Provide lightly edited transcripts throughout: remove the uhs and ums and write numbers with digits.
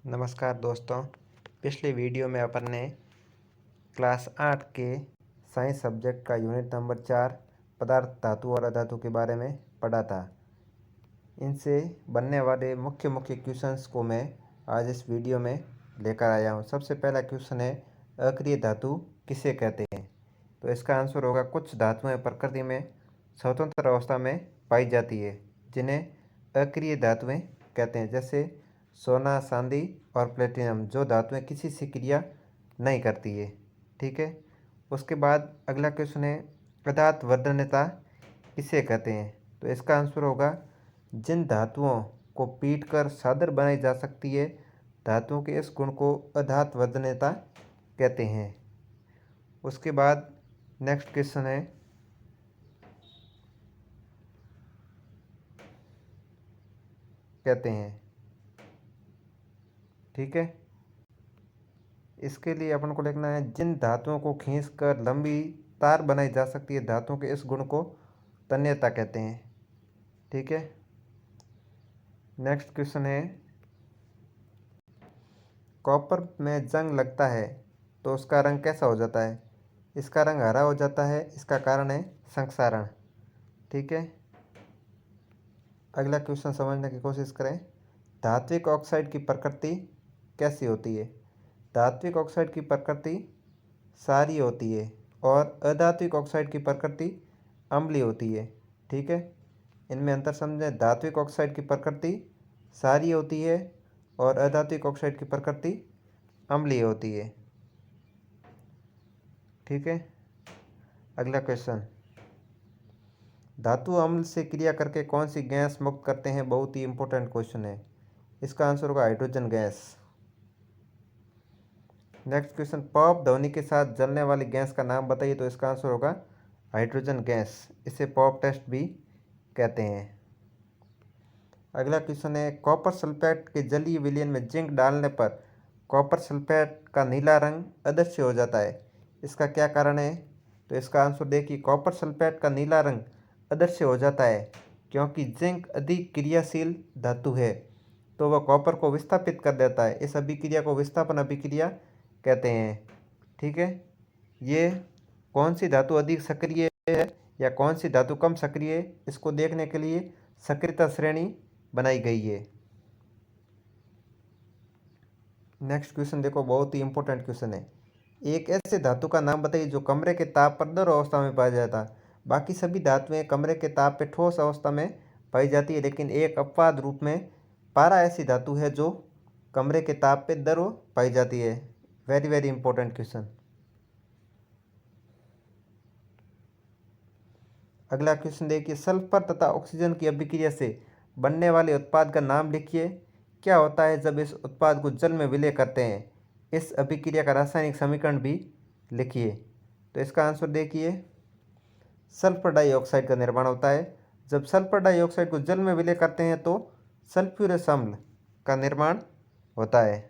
नमस्कार दोस्तों। पिछले वीडियो में अपन ने क्लास 8 के साइंस सब्जेक्ट का यूनिट नंबर 4 पदार्थ, धातु और अधातु के बारे में पढ़ा था। इनसे बनने वाले मुख्य मुख्य क्वेश्चंस को मैं आज इस वीडियो में लेकर आया हूँ। सबसे पहला क्वेश्चन है, अक्रिय धातु किसे कहते हैं? तो इसका आंसर होगा, कुछ धातुएं प्रकृति में स्वतंत्र अवस्था में पाई जाती है जिन्हें अक्रिय धातुएं कहते हैं, जैसे सोना, चांदी और प्लेटिनम, जो धातुएं किसी से क्रिया नहीं करती है। ठीक है। उसके बाद अगला क्वेश्चन है, अधात वर्धनता किसे कहते हैं? तो इसका आंसर होगा, जिन धातुओं को पीटकर सादर बनाई जा सकती है, धातुओं के इस गुण को अधात वर्धनता कहते हैं। उसके बाद नेक्स्ट क्वेश्चन है, कहते हैं। ठीक है। इसके लिए अपन को लिखना है, जिन धातुओं को खींचकर लंबी तार बनाई जा सकती है, धातुओं के इस गुण को तन्यता कहते हैं। ठीक है। नेक्स्ट क्वेश्चन है, कॉपर में जंग लगता है तो उसका रंग कैसा हो जाता है? इसका रंग हरा हो जाता है। इसका कारण है संक्षारण। ठीक है। अगला क्वेश्चन समझने की कोशिश करें, धात्विक ऑक्साइड की प्रकृति कैसी होती है? धात्विक ऑक्साइड की प्रकृति क्षारीय होती है और अधात्विक ऑक्साइड की प्रकृति अम्लीय होती है। ठीक है। इनमें अंतर समझें। धात्विक ऑक्साइड की प्रकृति क्षारीय होती है और अधात्विक ऑक्साइड की प्रकृति अम्लीय होती है। ठीक है। अगला क्वेश्चन, धातु अम्ल से क्रिया करके कौन सी गैस मुक्त करते हैं? बहुत ही इंपॉर्टेंट क्वेश्चन है। इसका आंसर होगा hydrogen gas. Next question, pop ध्वनि के साथ जलने वाली गैस का नाम बताइए। तो इसका आंसर होगा हाइड्रोजन गैस। इसे पॉप टेस्ट भी कहते हैं। अगला क्वेश्चन है, कॉपर सल्फेट के जलीय विलयन में जिंक डालने पर कॉपर सल्फेट का नीला रंग अदृश्य हो जाता है। इसका क्या कारण है? तो इसका आंसर देखिए, कॉपर सल्फेट का नीला रंग अदृश्य हो जाता है क्योंकि जिंक अधिक क्रियाशील धातु है, तो वह कॉपर को विस्थापित कर देता है। इस अभिक्रिया को विस्थापन अभिक्रिया कहते हैं। ठीक है। ये कौन सी धातु अधिक सक्रिय है या कौन सी धातु कम सक्रिय है, इसको देखने के लिए सक्रियता श्रेणी बनाई गई है। नेक्स्ट क्वेश्चन देखो, बहुत ही इंपॉर्टेंट क्वेश्चन है, एक ऐसे धातु का नाम बताइए जो कमरे के ताप पर द्रव अवस्था में पाया जाता है। बाकी सभी धातुएं कमरे के ताप पे ठोस अवस्था में पाई जाती है, लेकिन एक अपवाद रूप में पारा ऐसी धातु है जो कमरे के ताप पे द्रव पाई जाती है। Very very important question. अगला क्वेश्चन देखिए, सल्फर तथा ऑक्सीजन की अभिक्रिया से बनने वाले उत्पाद का नाम लिखिए। क्या होता है जब इस उत्पाद को जल में विलय करते हैं? इस अभिक्रिया का रासायनिक समीकरण भी लिखिए। तो इसका आंसर देखिए, सल्फर डाइऑक्साइड का निर्माण होता है। जब सल्फर डाइऑक्साइड को जल में विलय करते हैं तो सल्फ्यूरस अम्ल का निर्माण होता है।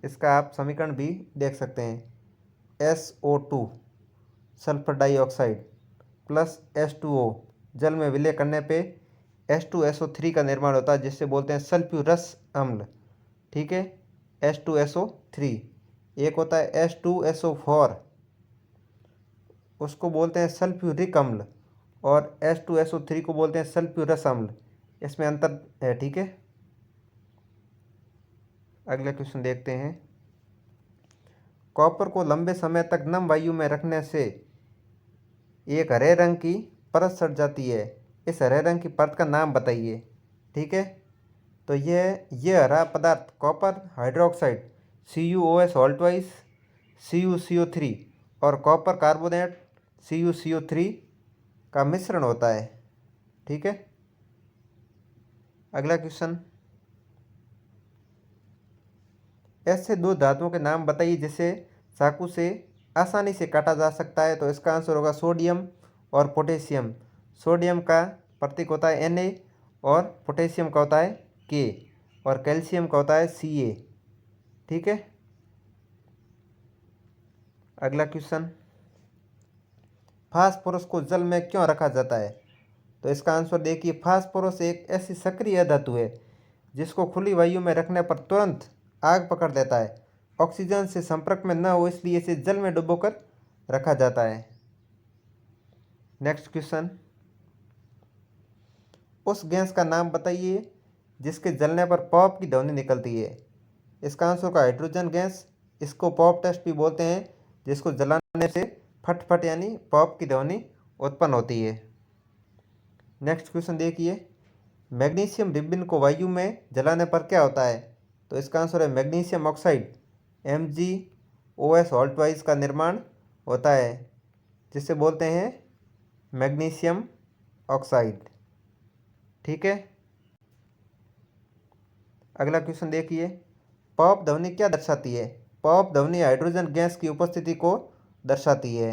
इसका आप समीकरण भी देख सकते हैं, SO2 sulphur dioxide plus H2O जल में विलय करने पे H2SO3 का निर्माण होता है, जिससे बोलते हैं सल्फ्यूरस अम्ल। ठीक है। H2SO3। एक होता है H2SO4, उसको बोलते हैं सल्फ्यूरिक अम्ल, और H2SO3 को बोलते हैं सल्फ्यूरस अम्ल। इसमें अंतर है। ठीक है। अगला क्वेश्चन देखते हैं, कॉपर को लंबे समय तक नम वायु में रखने से एक हरे रंग की परत सट जाती है। इस हरे रंग की परत का नाम बताइए। ठीक है। तो ये हरा पदार्थ कॉपर हाइड्रोक्साइड CuOH ऑल्टवाइस CuCO3 और कॉपर कार्बोनेट CuCO3 का मिश्रण होता है। ठीक है। अगला क्वेश्चन, ऐसे दो धातुओं के नाम बताइए जिसे चाकू से आसानी से काटा जा सकता है। तो इसका आंसर होगा सोडियम और पोटेशियम। सोडियम का प्रतीक होता है Na और पोटेशियम का होता है K और कैल्शियम का होता है Ca। ठीक है। अगला क्वेश्चन, फास्फोरस को जल में क्यों रखा जाता है? तो इसका आंसर देखिए, फास्फोरस एक ऐसी सक्रिय धातु है जिसको खुली वायु में रखने पर तुरंत आग पकड़ लेता है। ऑक्सीजन से संपर्क में न हो इसलिए इसे जल में डुबोकर रखा जाता है। नेक्स्ट क्वेश्चन, उस गैस का नाम बताइए जिसके जलने पर पॉप की ध्वनि निकलती है। इसका आंसर होगा हाइड्रोजन गैस। इसको पॉप टेस्ट भी बोलते हैं, जिसको जलाने से फट फट यानी पॉप की ध्वनि उत्पन्न होती है। नेक्स्ट क्वेश्चन देखिए, मैग्नीशियम रिबिन को वायु में जलाने पर क्या होता है। तो इसका आंसर है magnesium oxide MgOS halt wise का निर्माण होता है, जिसे बोलते हैं मैग्नीशियम ऑक्साइड। ठीक है, अगला क्वेश्चन देखिए, पॉप ध्वनि क्या दर्शाती है। पॉप ध्वनि हाइड्रोजन गैस की उपस्थिति को दर्शाती है।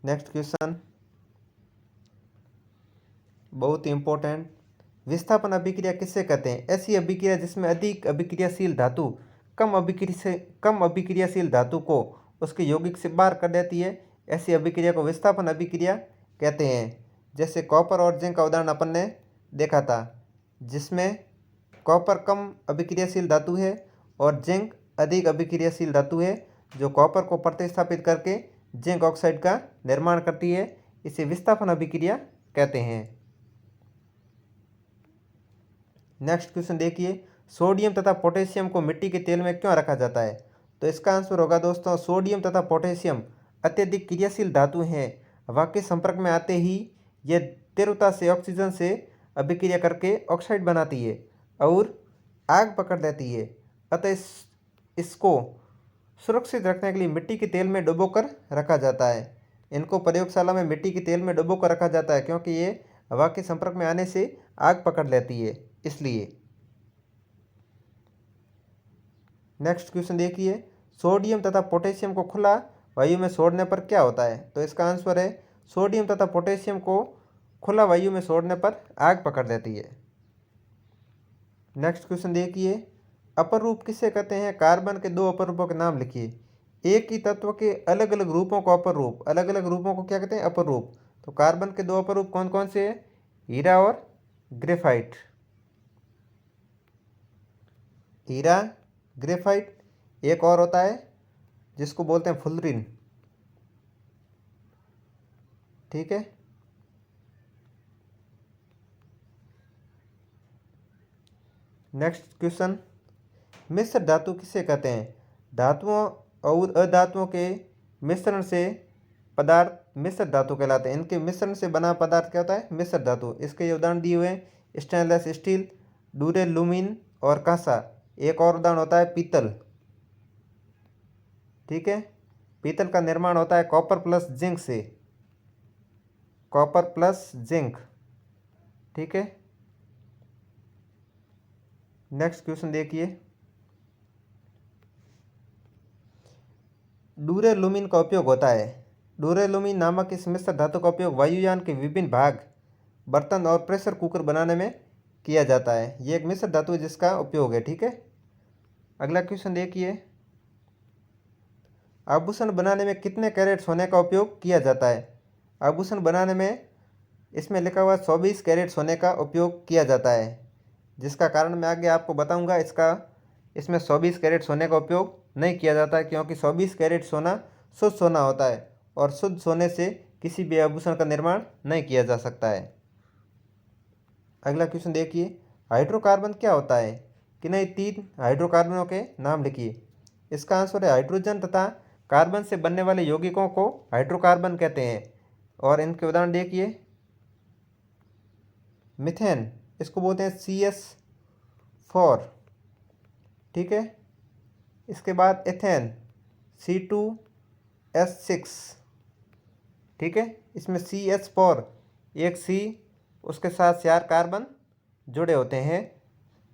नेक्स्ट क्वेश्चन, बहुत ही इंपॉर्टेंट, विस्थापन अभिक्रिया किससे कहते हैं। ऐसी अभिक्रिया जिसमें अधिक अभिक्रियाशील धातु कम अभिक्रियाशील धातु को उसके यौगिक से बाहर कर देती है, ऐसी अभिक्रिया को विस्थापन अभिक्रिया कहते हैं। जैसे कॉपर और जिंक का उदाहरण अपन ने देखा था, जिसमें कॉपर कम अभिक्रियाशील धातु है और जिंक अधिक अभिक्रियाशील धातु है, जो कॉपर को प्रतिस्थापित करके जिंक ऑक्साइड का निर्माण करती है। इसे विस्थापन अभिक्रिया कहते हैं। नेक्स्ट क्वेश्चन देखिए, सोडियम तथा पोटेशियम को मिट्टी के तेल में क्यों रखा जाता है। तो इसका आंसर होगा दोस्तों, सोडियम तथा पोटेशियम अत्यधिक क्रियाशील धातु हैं। हवा के संपर्क में आते ही ये तीव्रता से ऑक्सीजन से अभिक्रिया करके ऑक्साइड बनाती है और आग पकड़ लेती है। अतः इसको सुरक्षित रखने के लिए मिट्टी के तेल में डुबोकर रखा जाता है। इनको प्रयोगशाला में मिट्टी के तेल में डुबोकर रखा जाता है, क्योंकि ये हवा के संपर्क में आने से आग पकड़ लेती है, इसलिए। नेक्स्ट क्वेश्चन देखिए, सोडियम तथा पोटेशियम को खुला वायु में छोड़ने पर क्या होता है। तो इसका आंसर है, सोडियम तथा पोटेशियम को खुला वायु में छोड़ने पर आग पकड़ लेती है। नेक्स्ट क्वेश्चन देखिए, अपर रूप किसे कहते हैं। कार्बन के दो अपर रूपों के नाम लिखिए। एक ही तत्व के अलग अलग रूपों को अपर रूप, अलग अलग रूपों को क्या कहते हैं, अपर रूप। तो कार्बन के दो अपर रूप कौन कौन से हैं, हीरा और ग्रेफाइट। हीरा, ग्रेफाइट, एक और होता है जिसको बोलते हैं फुलरिन। ठीक है, नेक्स्ट क्वेश्चन, मिश्र धातु किसे कहते हैं। धातुओं और अधातुओं के मिश्रण से पदार्थ मिश्र धातु कहलाते हैं। इनके मिश्रण से बना पदार्थ क्या होता है, मिश्र धातु। इसके ये उदाहरण दिए हुए हैं, स्टेनलेस स्टील, ड्यूरेलुमिन और कांसा। एक और उदाहरण होता है पीतल। ठीक है, पीतल का निर्माण होता है कॉपर प्लस जिंक से, कॉपर प्लस जिंक। ठीक है, नेक्स्ट क्वेश्चन देखिए, ड्यूरेलुमिन का उपयोग होता है। ड्यूरेलुमिन नामक इस मिश्र धातु का उपयोग वायुयान के विभिन्न भाग, बर्तन और प्रेशर कुकर बनाने में किया जाता है। ये एक मिश्र धातु है जिसका उपयोग है। ठीक है, अगला क्वेश्चन देखिए, आभूषण बनाने में कितने कैरेट सोने का उपयोग किया जाता है। आभूषण बनाने में इसमें लिखा हुआ 24 कैरेट सोने का उपयोग किया जाता है, जिसका कारण मैं आगे आपको बताऊंगा। इसमें 24 कैरेट सोने का उपयोग नहीं किया जाता है, क्योंकि 24 कैरेट सोना शुद्ध सोना होता है और शुद्ध सोने से किसी भी आभूषण का निर्माण नहीं किया जा सकता है। अगला क्वेश्चन देखिए, हाइड्रोकार्बन क्या होता है। कि नहीं 3 हाइड्रोकार्बनों के नाम लिखिए। इसका आंसर है हाइड्रोजन तथा कार्बन से बनने वाले यौगिकों को हाइड्रोकार्बन कहते हैं। और इनके उदाहरण देखिए, मिथेन, इसको बोलते हैं CS4। ठीक है, इसके बाद एथेन, C2S6। ठीक है, इसमें CH4 एक C, उसके साथ 4 कार्बन जुड़े होते हैं,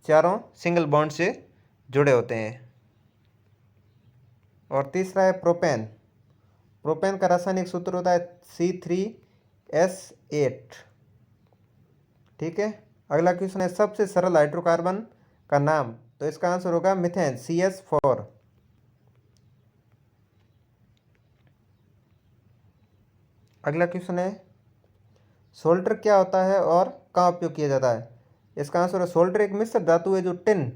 चारों सिंगल बॉन्ड से जुड़े होते हैं। और तीसरा है प्रोपेन। प्रोपेन का रासायनिक सूत्र होता है C3S8। ठीक है, अगला क्वेश्चन है, सबसे सरल हाइड्रोकार्बन का नाम। तो इसका आंसर होगा मिथेन, CS4। अगला क्वेश्चन है, सोल्डर क्या होता है और कहाँ उपयोग किया जाता है। इसका आंसर है सोल्डर एक मिश्र धातु है जो टिन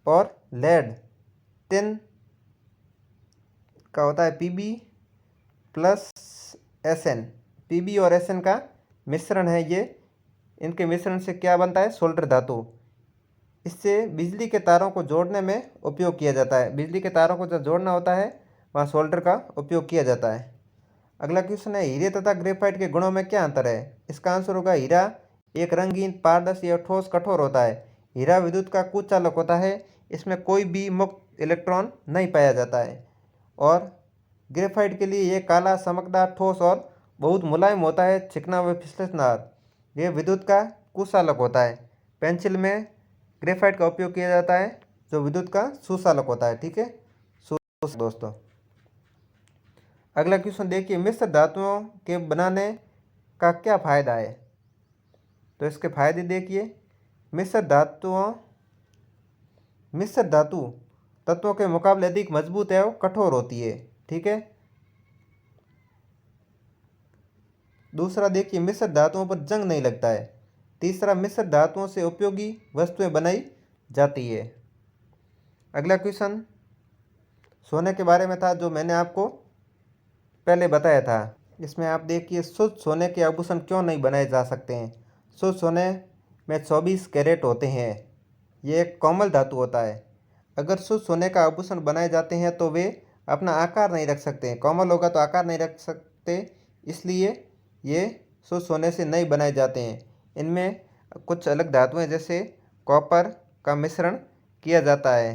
और लेड, टिन का होता है Pb प्लस Sn, Pb और Sn का मिश्रण है ये, इनके मिश्रण से क्या बनता है, सोल्डर धातु। इससे बिजली के तारों को जोड़ने में उपयोग किया जाता है, बिजली के तारों को जब जोड़ना होता है वहाँ सोल्डर का उपयोग किया जाता है। अगला क्वेश्चन है हीरे तथा ग्रेफाइट के गुणों में क्या अंतर है। इसका आंसर होगा हीरा एक रंगीन, पारदर्शी और ठोस कठोर होता है। हीरा विद्युत का कुचालक होता है, इसमें कोई भी मुक्त इलेक्ट्रॉन नहीं पाया जाता है। और ग्रेफाइट के लिए ये काला, चमकदार, ठोस और बहुत मुलायम होता है, चिकना व फिसलनदार। ये विद्युत का कुचालक होता है। पेंसिल में ग्रेफाइट का उपयोग किया जाता है जो विद्युत का सुचालक होता है। ठीक है दोस्तों। अगला क्वेश्चन देखिए, मिश्र धातुओं के बनाने का क्या फायदा है। तो इसके फायदे देखिए, मिश्र धातु तत्वों के मुकाबले अधिक मजबूत एवं कठोर होती है। ठीक है। दूसरा देखिए, मिश्र धातुओं पर जंग नहीं लगता है। तीसरा, मिश्र धातुओं से उपयोगी वस्तुएं बनाई जाती है। अगला क्वेश्चन सोने के बारे में था जो मैंने आपको पहले बताया था। इसमें आप देखिए, शुद्ध सोने के आभूषण क्यों नहीं बनाए जा सकते हैं। शुद्ध सोने में 24 कैरेट होते हैं, ये एक कोमल धातु होता है। अगर शुद्ध सोने का आभूषण बनाए जाते हैं तो वे अपना आकार नहीं रख सकते, कोमल होगा तो आकार नहीं रख सकते, इसलिए ये शुद्ध सोने से नहीं बनाए जाते हैं। इनमें कुछ अलग धातुएं जैसे कॉपर का मिश्रण किया जाता है।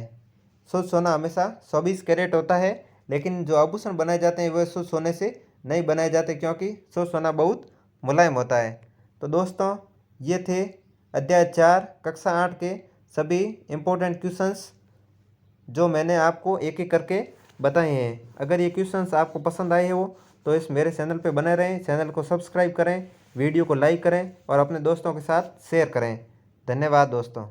शुद्ध सोना हमेशा 24 कैरेट होता है, लेकिन जो आभूषण बनाए जाते हैं वह शुद्ध सोने से नहीं बनाए जाते क्योंकि शुद्ध सोना बहुत मुलायम होता है। तो दोस्तों, ये थे अध्याय 4 कक्षा 8 के सभी इम्पोर्टेंट क्वेश्चंस जो मैंने आपको एक एक करके बताए हैं। अगर ये क्वेश्चंस आपको पसंद आए हो तो इस मेरे चैनल पे बने रहें, चैनल को सब्सक्राइब करें, वीडियो को लाइक करें और अपने दोस्तों के साथ शेयर करें। धन्यवाद दोस्तों।